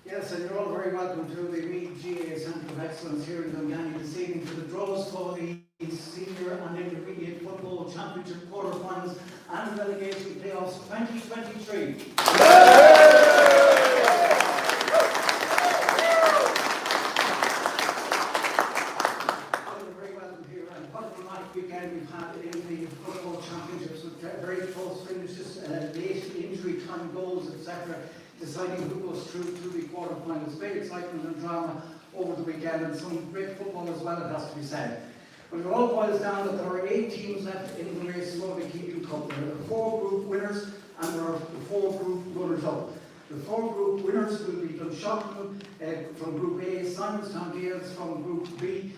Yes, and you're all very welcome to the Mead GA Centre of Excellence here in Dunganny this evening for the draws for the Senior and Intermediate Football Championship quarterfinals and relegation playoffs 2023. Weekend we've had in the football championships with very close finishes, late injury time goals, etc., deciding who goes through to the quarterfinals. Great excitement and drama over the weekend, and some great football as well, it has to be said. But it all boils down that there are 8 teams left in the race for the Keegan Cup. There are 4 group winners and there are 4 group runners-up. The 4 group winners will be Dunshaughlin from Group A, Simonstown Gales from Group B.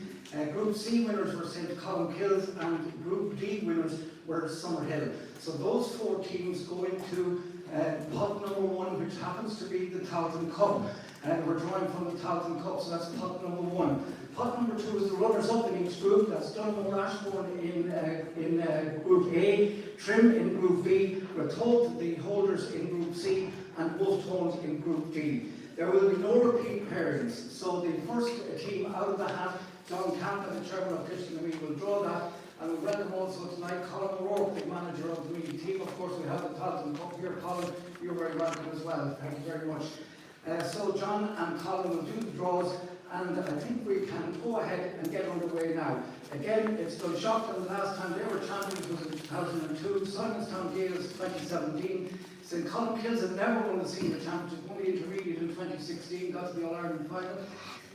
Group C winners were St. Columkills, and Group D winners were Summerhill. So those 4 teams go into pot number 1, which happens to be the Tailteann Cup. We're drawing from the Tailteann Cup, so that's pot number 1. Pot number 2 is the runners-up in each group. That's Dunmore Ashbourne in Group A, Trim in Group B, Ratoath, the holders in Group C, and Wolf Tones in Group D. There will be no repeat pairings, so the first team out of the hat, John Camp, the chairman of Christian and we will draw that. And we welcome also tonight Colin O'Rourke, the manager of the media team. Of course, we have the Tailteann Cup here. Colin, you're very welcome as well. Thank you very much. So John and Colin will do the draws, and I think we can go ahead and get underway now. Again, it's Dunshaughlin. The last time they were champions was in 2002. Simonstown Gales 2017. St. Columkills had never won the senior championship, only intermediate in 2016, got to the All-Ireland final.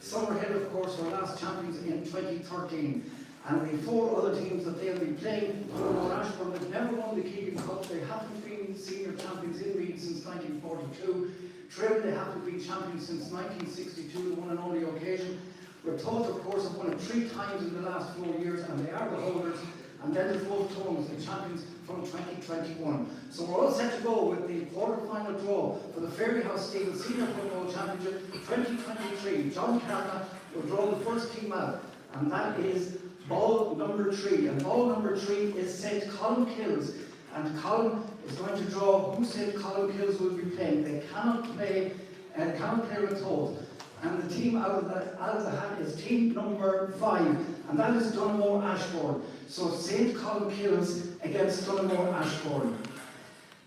Summerhill, of course, were last champions in 2013. And the 4 other teams that they'll be playing, Dunmore Ashbourne, have never won the Keegan Cup. They haven't been senior champions in Meath since 1942. Trim, they haven't been champions since 1962, the one and only occasion. Ratoath, of course, have won it 3 times in the last 4 years, and they are the holders. And then there's Wolf Tones, the champions from 2021. So we're all set to go with the quarter-final draw for the Fairyhouse Steel Senior Football Championship 2023. John Carter will draw the first team out, and that is ball number 3. And ball number 3 is St. Columkills. And Colin is going to draw who St. Columkills will be playing. They cannot play Ratoath. And the team out of the hat is team number 5, and that is Dunmore Ashbourne. So St. Columkills against Dunmore Ashbourne.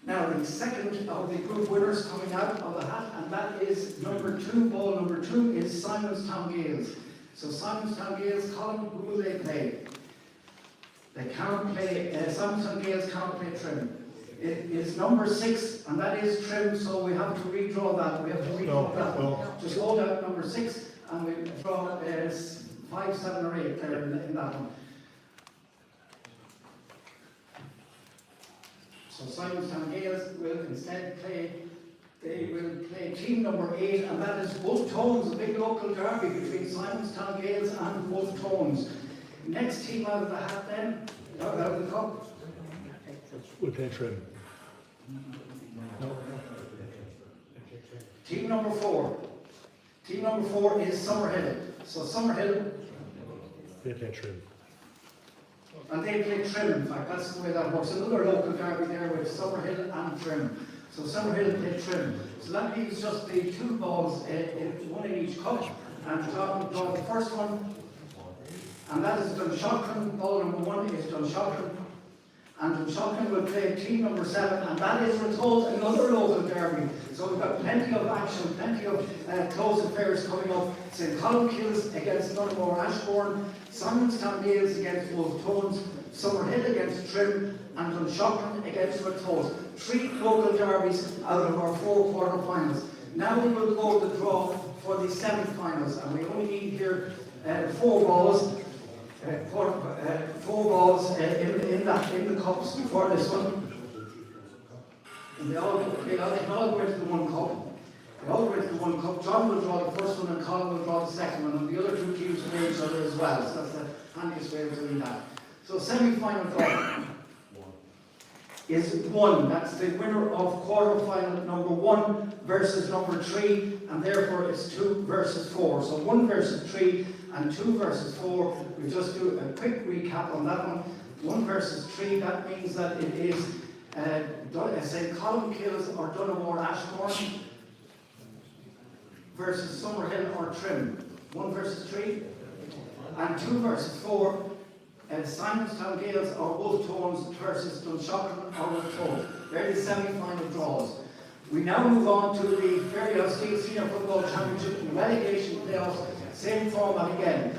Now the second of the group winners coming out of the hat, and that is number 2, ball number 2 is Simonstown Gales. So Simonstown Gales, Colin, who will they play? They cannot play, Simonstown Gales cannot play Trim. It is number 6, and that is Trim, so we have to redraw that. We have to redraw that. No. Just hold out number 6, and we draw 5, 7, or 8 there in that one. So Simonstown Gales will instead play, they will play team number 8, and that is Wolf Tones, a big local derby between Simonstown Gales and Wolf Tones. Next team out of the hat then, out of the cup. We'll play Trim. No. Team number 4. Team number 4 is Summerhill. So Summerhill. They play Trim. And they play Trim, in fact, that's the way that works. Another local derby there with Summerhill and Trim. So Summerhill play Trim. So that leaves just the 2 balls, one in each cup. And John will draw the first one. And that is Dunshaughlin. Ball number 1 is Dunshaughlin. And Dunshaughlin will play team number 7, and that is Ratoath, another local derby. So we've got plenty of action, plenty of close affairs coming up. St. Columkills against Dunmore Ashbourne, Simonstown Gales against Wolf Tones, Summerhill against Trim, and Dunshaughlin against Ratoath. 3 local derbies out of our 4 quarter-finals. Now we will go to the draw for the semi-finals, and we only need here 4 balls. 4 balls in the cups for this one. And they all go into the 1 cup. They all go into the 1 cup. John will draw the first one and Colin will draw the second one, and the other 2 teams play each other as well. So that's the handiest way of doing that. So semi-final draw is 1. That's the winner of quarter-final number 1 versus number 3, and therefore it's 2 versus 4. So 1 versus 3 and 2 versus 4. We just do a quick recap on that one. 1 versus 3, that means that it is St. Columkills or Dunmore Ashbourne versus Summerhill or Trim. 1 versus 3. And 2 versus 4. Simonstown Gales or Wolf Tones versus Dunshaughlin or Wolf Tones. They're the semi-final draws. We now move on to the Fairfield Steel Senior Football Championship relegation playoffs. Same format again.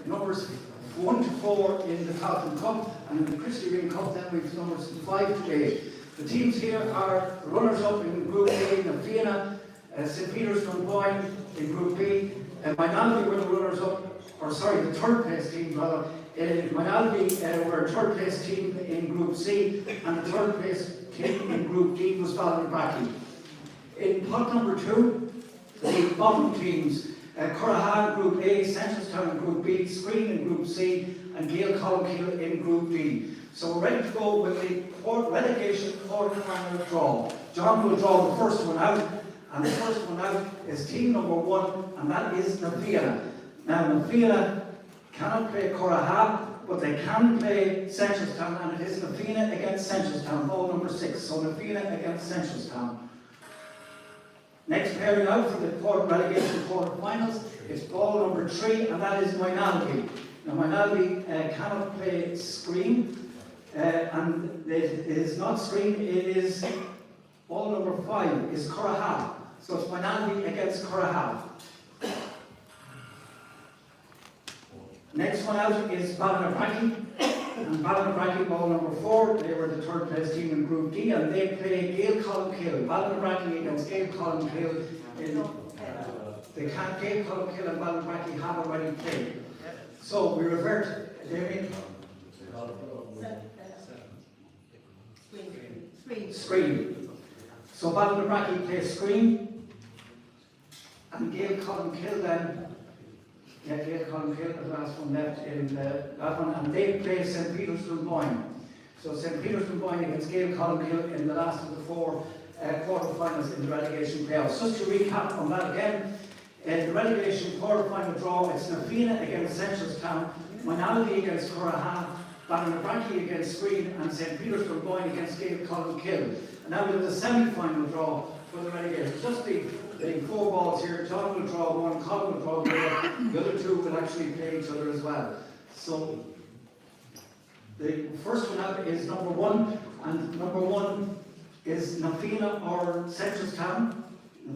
Numbers 1 to 4 in the Falcon Cup, and in the Christy Green Cup then we've numbers 5 to 8. The teams here are the runners-up in Group A, Fianna, St Peter's Dunboyne in Group B, Minalby were the runners-up, or sorry, the third place team rather. Minalby were a third place team in Group C, and the third place team in Group D was Ballinbrackie. In pot number 2, the bottom teams, Currahan Group A, Centralstown in Group B, Screen in Group C, and Gael Columkill in Group D. So we're ready to go with the relegation quarter-final draw. John will draw the first one out, and the first one out is team number 1, and that is Fianna. Now, Fianna cannot play Currahan, but they can play Centralstown, and it is Fianna against Centralstown, ball number 6. So Fianna against Centralstown. Next pairing out for the relegation quarter-finals is ball number 3, and that is Minalby. Now, Minalby cannot play Screen, and it is not Screen, it is ball number 5 is Currahan. So it's Minalby against Currahan. Next one out is Ballinbrackie, and Ballinbrackie ball number 4, they were the third place team in Group D, and they play Gael Columkill. Ballinbrackie against Gael Columkill. They can't, Gael Columkill and Ballinbrackie have already played. So we revert, Damien. Screen. So Ballinbrackie plays Screen, and Gael Columkill then. Yeah, Gael Columkill, the last one left in that one, and they play St Peter's Dunboyne. So St Peter's Dunboyne against Gael Columkill in the last of the 4 quarter-finals in the relegation playoffs. Just to recap on that again, in the relegation quarter-final draw, it's Fianna against Centralstown, Minalby against Currahan, Ballinbrackie against Screen, and St Peter's Dunboyne against Gael Columkill. And now we have the semi-final draw for the relegation. Just the 4 balls here. John will draw 1, Colin will draw the other. The other 2 will actually play each other as well. So the first one out is number 1, and number 1 is Fianna or Centralstown.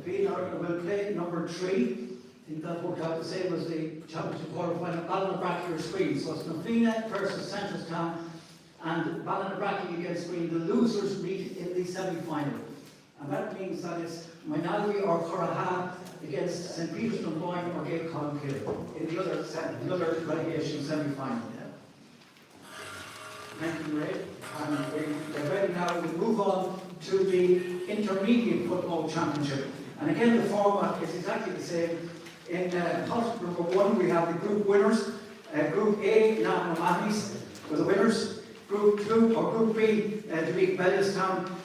Fianna will play number 3. I think that worked out the same as the championship quarter-final. Ballinbrackie or Screen. So it's Fianna versus Centralstown, and Ballinbrackie against Screen. The losers meet in the semi-final. And that means that it's Minalby or Currahan against St Peter's Dunboyne or Gael Columkill in the other relegation semi-final. Thank you, Ray. And we're ready now to move on to the Intermediate Football Championship. And again, the format is exactly the same. In pot number 1, we have the group winners. Group A, Navan O'Mahony's were the winners. Group 2, or Group B, Duleek Bellestown.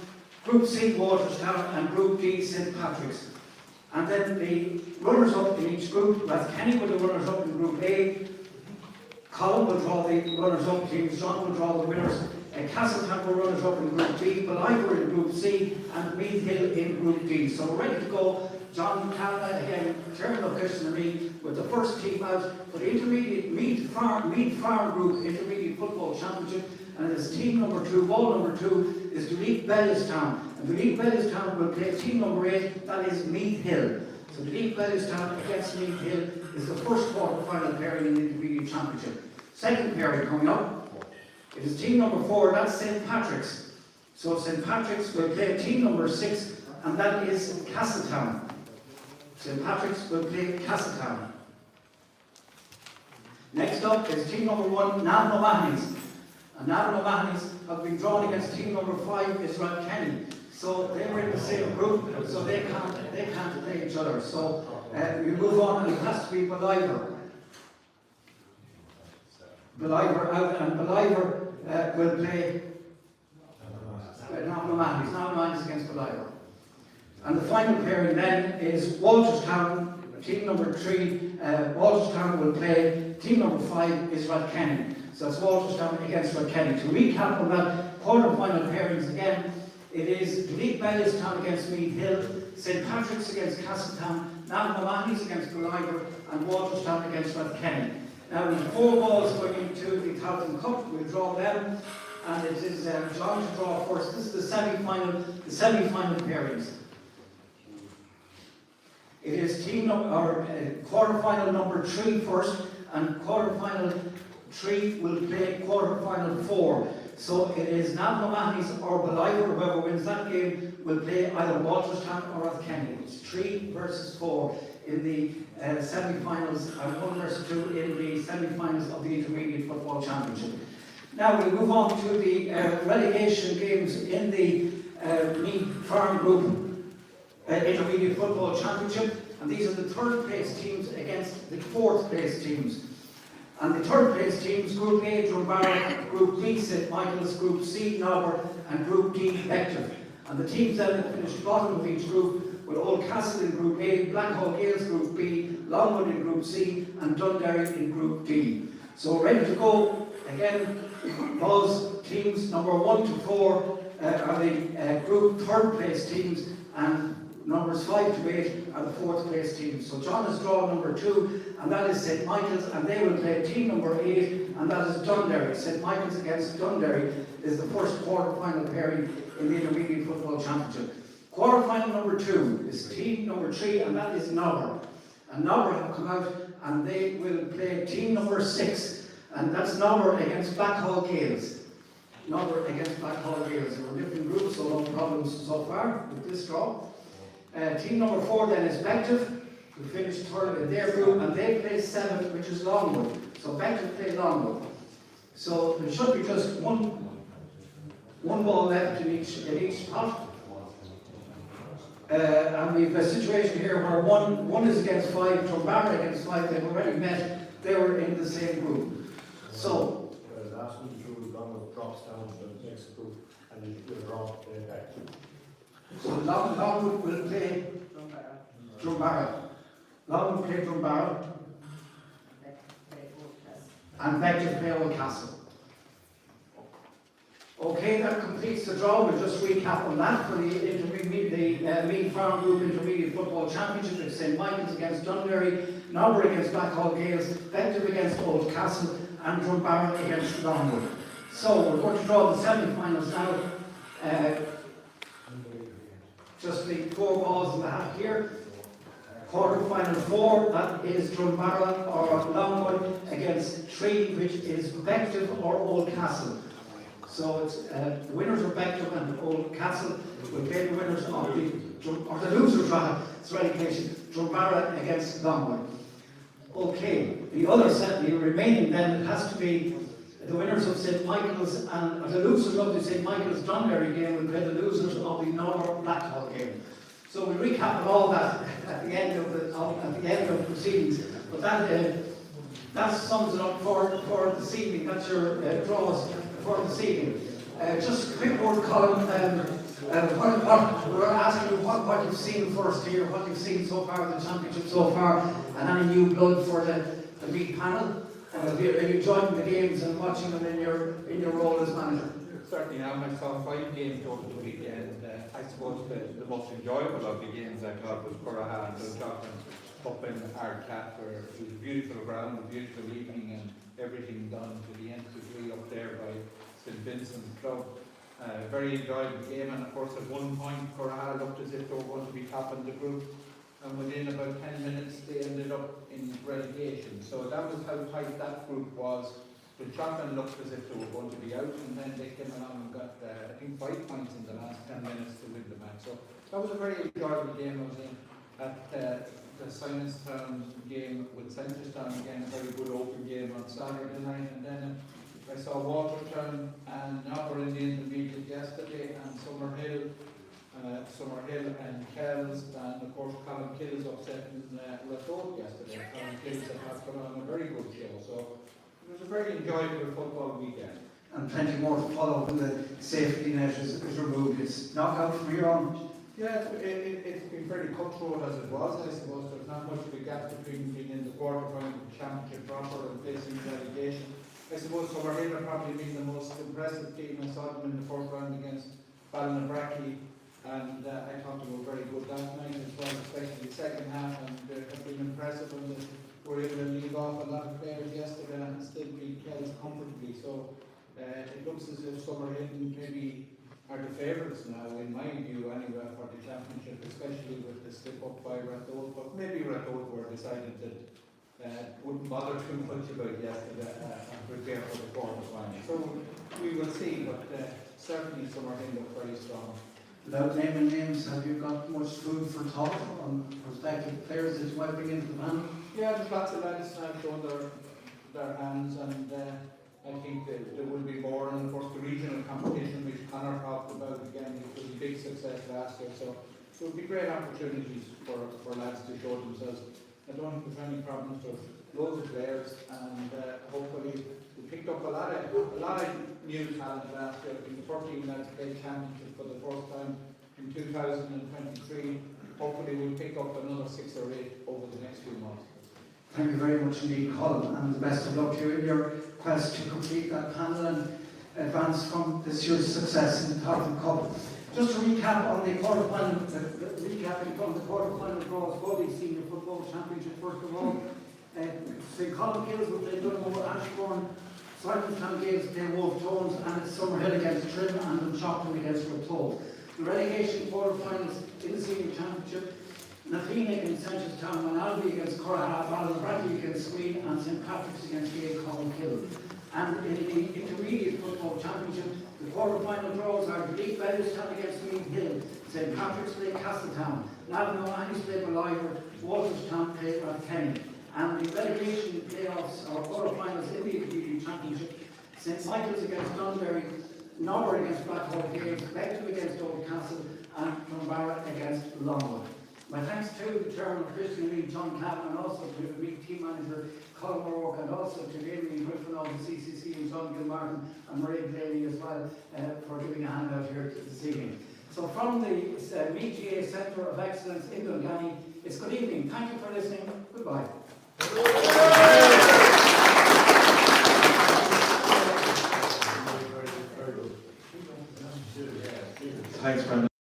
Group C, Walterstown, and Group D, St Patrick's. And then the runners-up in each group, Rathkenny were the runners-up in Group A, Colin will draw the runners-up teams, John will draw the winners, Castletown were runners-up in Group B, Beliver in Group C, and Meath Hill in Group D. So we're ready to go. John Callahan, again, Chairman of Christian and me, with the first team out for the intermediate Meath Farm Group Intermediate Football Championship. And it's team number 2, ball number 2 is Duleek Bellestown. And Duleek Bellestown will play team number 8, that is Meath Hill. So Duleek Bellestown against Meath Hill is the first quarter-final pairing in the Intermediate Championship. Second pairing coming up, it is team number 4, that's St Patrick's. So St Patrick's will play team number 6, and that is Castletown. St Patrick's will play Castletown. Next up is team number 1, Navan O'Mahony's. And Navan O'Mahony's have been drawn against team number 5 is Rathkenny. So they were in the same group, so they can't play each other. So we move on, and it has to be Beliver. Beliver out, and Beliver will play Navan O'Mahony's. Navan O'Mahony's against Beliver. And the final pairing then is Walterstown, team number 3. Walterstown will play, team number 5 is Rathkenny. So it's Walterstown against Rathkenny. To recap on that, quarter-final pairings again, It is League Bellstown against Meath Hill, St Patrick's against Castletown, Navan against Ballivor, and Walterstown against Rathkenny. Now we have 4 balls going into the Tailteann Cup. We'll draw them, and it is John to draw first. This is the semi-final pairings. It is quarter-final number 3 first, and quarter-final 3 will play quarter-final 4. So it is Navan or Ballivor, whoever wins that game, will play either Walterstown or Rathkenny. It's 3 versus 4 in the semi-finals, and 1 versus 2 in the semi-finals of the Intermediate Football Championship. Now we move on to the relegation games in the Meath Farm Group Intermediate Football Championship, and these are the 3rd place teams against the 4th place teams. And the 3rd place teams, Group A, Drumbarra, Group B, St Michael's, Group C, Nobber, and Group D, Bective. And the teams that have finished bottom of each group were Oldcastle in Group A, Blackhall Gales Group B, Longwood in Group C, and Dundary in Group D. So ready to go again. Those teams number 1 to 4 are the group 3rd place teams, and numbers 5 to 8 are the 4th place teams. So John has drawn number 2, and that is St Michael's, and they will play team number 8, and that is Dundary. St Michael's against Dundary is the first quarter-final pairing in the Intermediate Football Championship. Quarter-final number 2 is team number 3, and that is Nobber. And Nobber have come out, and they will play team number 6, and that's Nobber against Blackhall Gales. Nobber against Blackhall Gales. There were different groups, so no problems so far with this draw. Team number 4 then is Bective, who finished 3rd in their group, and they play 7th, which is Longwood. So Bective play Longwood. So there should be just one ball left in each pot. And we have a situation here where one is against 5, Drumbarra against 5. They've already met. They were in the same group. So last one through Longwood drops down to the next group, and you will draw back. So Longwood will play Drumbarra. Longwood will play Drumbarra. And Bective play Oldcastle. Okay, that completes the draw. We'll just recap on that for the Meath Farm Group Intermediate Football Championship. It's St Michael's against Dundary, Nobber against Blackhall Gales, Bective against Oldcastle, and Drumbarra against Longwood. So we're going to draw the semi-finals now. Just the 4 balls in the hat here. Quarter-final 4, that is Drumbarra or Longwood against 3, which is Bective or Oldcastle. So it's the winners of Bective and Oldcastle will play the winners of the losers rather, it's relegation, Drumbarra against Longwood. Okay, the other set, the remaining then, it has to be the winners of St Michael's and the losers of the St Michael's Dundary game will play the losers of the Nobber Blackhall game. So we recap on all that at the end of the proceedings. But that sums it up for this evening. That's your draws for this evening. Just a quick word, Colin. We're asking you what you've seen first here, what you've seen so far in the championship so far, and any new blood for the Meath panel. Are you enjoying the games and watching them in your role as manager? Certainly am. I saw 5 games over the weekend. I suppose the most enjoyable of the games I thought was Curraha and Dunjoplin up in Ardcat, where it was a beautiful ground, a beautiful evening, and everything done to the nth degree up there by St Vincent's Club. Very enjoyable game, and of course at one point Curraha looked as if they were going to be top in the group, and within about 10 minutes they ended up in relegation. So that was how tight that group was. The Dunjoplin looked as if they were going to be out, and then they came along and got I think 5 points in the last 10 minutes to win the match. So that was a very enjoyable game. I was in at the Simonstown game with Centrestown again, a very good open game on Saturday night, and then I saw Watertown and Nobber in the intermediate yesterday, and Summerhill and Kells, and of course Columkills upsetting Latrobe yesterday. Columkills have put on a very good show, so it was a very enjoyable football weekend. And plenty more to follow when the safety net is removed. It's knockout from here on. Yeah, it's been very cutthroat as it was. I suppose there's not much of a gap between being in the quarter-final championship proper and facing relegation. I suppose Summerhill have probably been the most impressive team. I saw them in the first round against Ballinabrakey, and I thought they were very good that night as well, especially the second half, and have been impressive, and they were able to leave off a lot of players yesterday and still beat Kells comfortably. So it looks as if Summerhill maybe are the favourites now, in my view anyway, for the championship, especially with the slip up by Rathdode. But maybe Rathdode were decided that wouldn't bother too much about yesterday and prepare for the quarter final. So we will see, but certainly Summerhill look very strong. Without naming names, have you got much food for thought on prospective players that you might bring into the panel? Yeah, there's lots of lads now showing their hands, and I think that there will be more. And of course the regional competition, which Conor talked about again, it was a big success last year, so it would be great opportunities for lads to show themselves. I don't think there's any problems. There's loads of players, and hopefully we picked up a lot of new talent last year. I think the 14 lads played championship for the first time in 2023. Hopefully we'll pick up another 6 or 8 over the next few months. Thank you very much indeed, Colin, and the best of luck to you in your quest to complete that panel and advance from this year's success in the Tottenham Cup. Just to recap on the quarter-final, recapping from the quarter-final draws for the Senior Football Championship, first of all, St. Colin Kills will play Dunmore, Ashbourne, Simonstown Gaels play Wolf Tones, and it's Summerhill against Trim and Dunshaughlin against Rathdode. The relegation quarter-finals in the Senior Championship, Nathina against Centrestown, Manalby against Corraha, Ballinabrakey against Sween, and St. Patrick's against Gael Colin. And in the Intermediate Football Championship, the quarter-final draws are League Bellestown against Mead Hill, St. Patrick's play Castletown, Navan O'Mahony's play Ballyford, Walterstown play Rathkenny. And the relegation playoffs or quarter-finals in the Intermediate Championship, St. Michael's against Dunbury, Nobber against Blackhawk Gaels, Beckton against Oldcastle, and Clonbarra against Longwood. My thanks to the Chairman of Christian League, John Cavan, and also to the League Team Manager, Colin O'Rourke, and also to Damien Griffin of the CCC, and John Gilmartin, and Marie Delaney as well, for giving a hand out here this evening. So from the Meath GA Centre of Excellence in Dunganny, it's good evening. Thank you for listening. Goodbye. Thanks, Brendan.